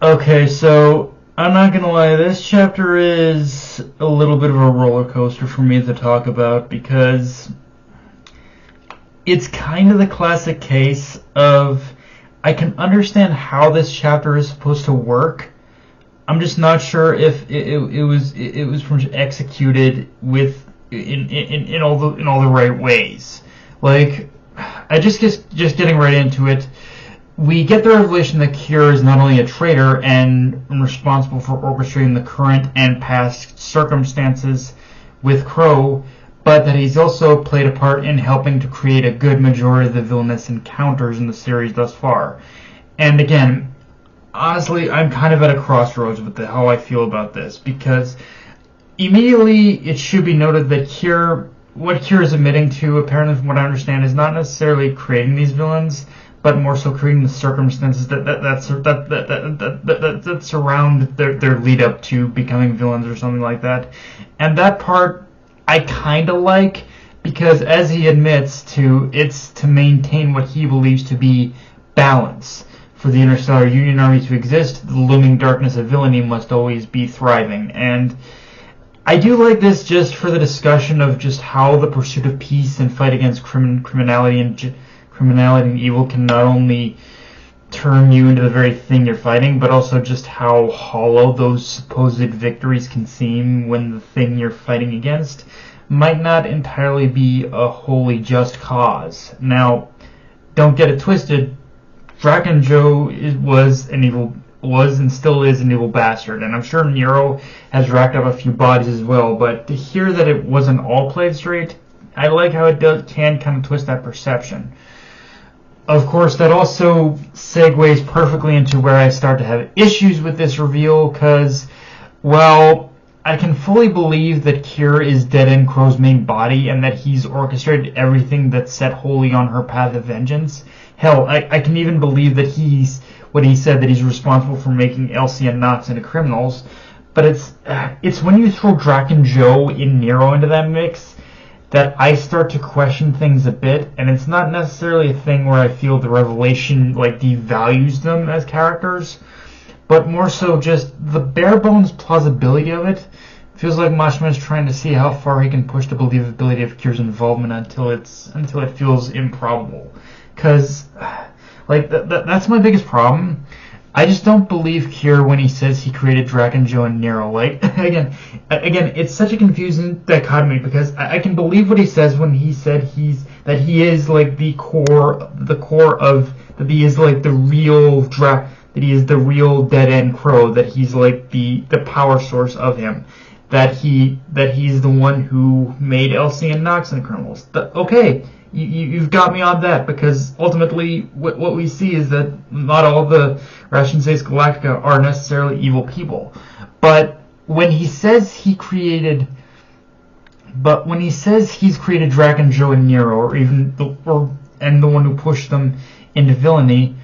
Okay, so I'm not gonna lie, this chapter is a little bit of a roller coaster for me to talk about because it's kind of the classic case of I can understand how this chapter is supposed to work. I'm just not sure if it was executed with in all the right ways. Like, I just getting right into it. We get the revelation that Kira is not only a traitor and responsible for orchestrating the current and past circumstances with Crow, but that he's also played a part in helping to create a good majority of the villainous encounters in the series thus far. And again, honestly, I'm kind of at a crossroads with how I feel about this, because immediately it should be noted that what Kira is admitting to, apparently from what I understand, is not necessarily creating these villains, but more so creating the circumstances that surround their lead up to becoming villains or something like that. And that part I kind of like, because as he admits to, it's to maintain what he believes to be balance. For the Interstellar Union Army to exist, the looming darkness of villainy must always be thriving. And I do like this just for the discussion of just how the pursuit of peace and fight against criminality and evil can not only turn you into the very thing you're fighting, but also just how hollow those supposed victories can seem when the thing you're fighting against might not entirely be a wholly just cause. Now, don't get it twisted, Draken Joe was and still is an evil bastard, and I'm sure Nero has racked up a few bodies as well, but to hear that it wasn't all played straight, I like how it can kind of twist that perception. Of course, that also segues perfectly into where I start to have issues with this reveal, because, well, I can fully believe that Kira is dead in Crow's main body and that he's orchestrated everything that's set wholly on her path of vengeance. Hell, I can even believe that he said that he's responsible for making Elsie and Knox into criminals, but it's when you throw Draken Joe and Nero into that mix that I start to question things a bit, and it's not necessarily a thing where I feel the revelation devalues them as characters, but more so just the bare bones plausibility of it. Feels like Mashima is trying to see how far he can push the believability of Kira's involvement until it feels improbable. Because that's my biggest problem. I just don't believe Kira when he says he created Draken Joe and Nero. Again, it's such a confusing dichotomy, because I can believe what he says when he said he is the real dead end Crow, that he's the power source of him, that he's the one who made Elsie and Knox into criminals. Okay. You've got me on that, because ultimately what we see is that not all the Ration Says Galactica are necessarily evil people. But when he says he's created Draken Joe and Nero, and the one who pushed them into villainy,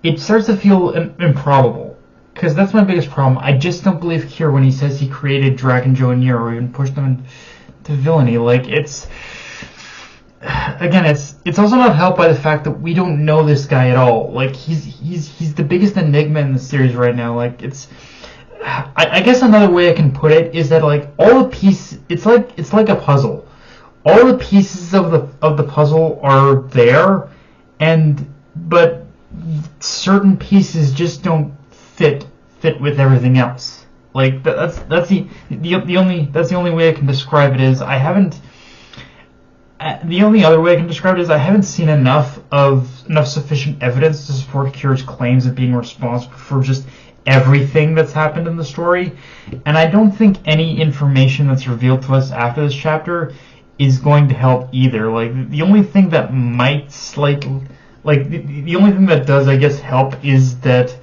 it starts to feel improbable. Because that's my biggest problem. I just don't believe Kira when he says he created Draken Joe and Nero, or even pushed them to villainy. It's also not helped by the fact that we don't know this guy at all. He's the biggest enigma in the series right now. I guess another way I can put it is that all the pieces, it's like a puzzle. All the pieces of the puzzle are there, but certain pieces just don't fit with everything else. That's the only way I can describe it is I haven't. The only other way I can describe it is I haven't seen enough sufficient evidence to support Kira's claims of being responsible for just everything that's happened in the story, and I don't think any information that's revealed to us after this chapter is going to help either. The only thing that might the only thing that does, I guess, help is that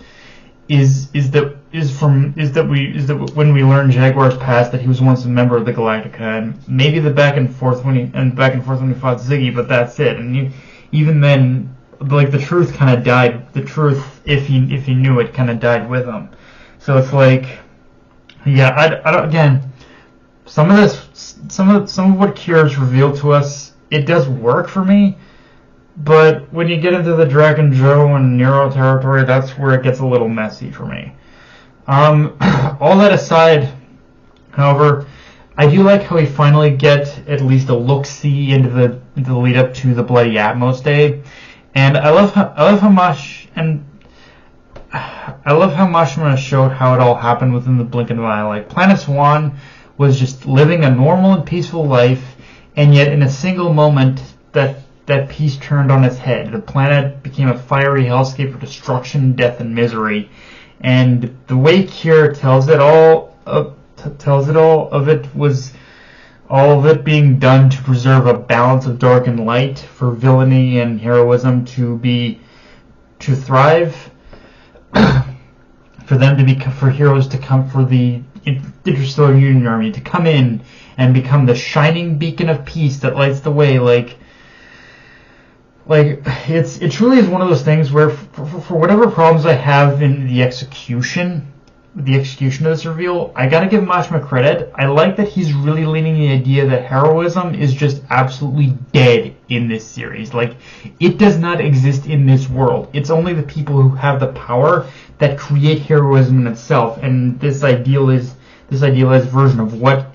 when we learn Jaguar's past, that he was once a member of the Galactica, and maybe the back and forth when he fought Ziggy, but that's it. And even then, the truth kind of died. The truth, if he knew it, kind of died with him. So it's I don't. Again, some of what Kira's revealed to us, it does work for me, But when you get into the Dragon Joe and Nero territory, that's where it gets a little messy for me. All that aside, however, I do like how we finally get at least a look-see into the lead up to the Bloody Atmos Day, and I love how Mashima showed how it all happened within the blink of an eye. Like, Planet Swan was just living a normal and peaceful life, and yet in a single moment that peace turned on its head. The planet became a fiery hellscape of destruction, death, and misery. And the way Kira tells it all of it being done to preserve a balance of dark and light, for villainy and heroism to thrive, for heroes to come, for the Interstellar Union Army to come in and become the shining beacon of peace that lights the way. It truly is one of those things where, for whatever problems I have in the execution of this reveal, I gotta give Mashima credit. I like that he's really leaning the idea that heroism is just absolutely dead in this series. Like, it does not exist in this world. It's only the people who have the power that create heroism in itself, and this idealized version of what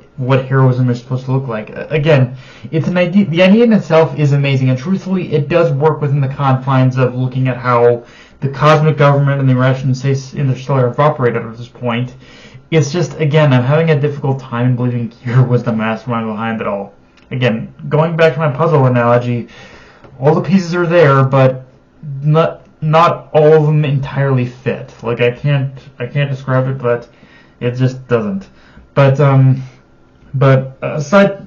heroism is supposed to look like. Again, it's an idea. The idea in itself is amazing, and truthfully, it does work within the confines of looking at how the cosmic government and the Russian Interstellar have operated at this point. It's just, again, I'm having a difficult time believing Kira was the mastermind behind it all. Again, going back to my puzzle analogy, all the pieces are there, but not all of them entirely fit. Like, I can't describe it, but it just doesn't. But aside,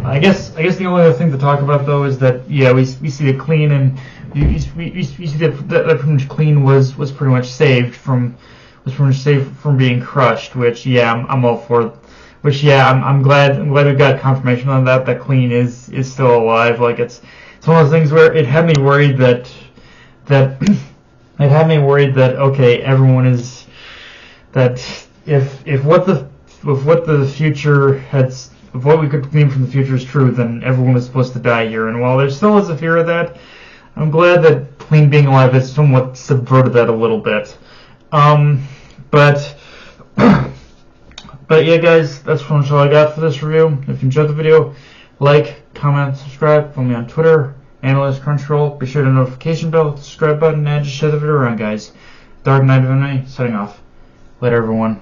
I guess the only other thing to talk about though is that we see the clean, and we see that pretty much clean was pretty much saved from being crushed. Which I'm all for. Which I'm glad we got confirmation on that clean is still alive. Like, it's one of those things where it had me worried that okay, everyone is, that if what we could glean from the future is true, then everyone is supposed to die here. And while there still is a fear of that, I'm glad that Clean being alive has somewhat subverted that a little bit. But yeah, guys, that's pretty much all I got for this review. If you enjoyed the video, like, comment, subscribe. Follow me on Twitter, Analyst Crunchyroll. Be sure to notification bell, subscribe button, and just share the video around, guys. Dark Knight of MMA, signing off. Later, everyone.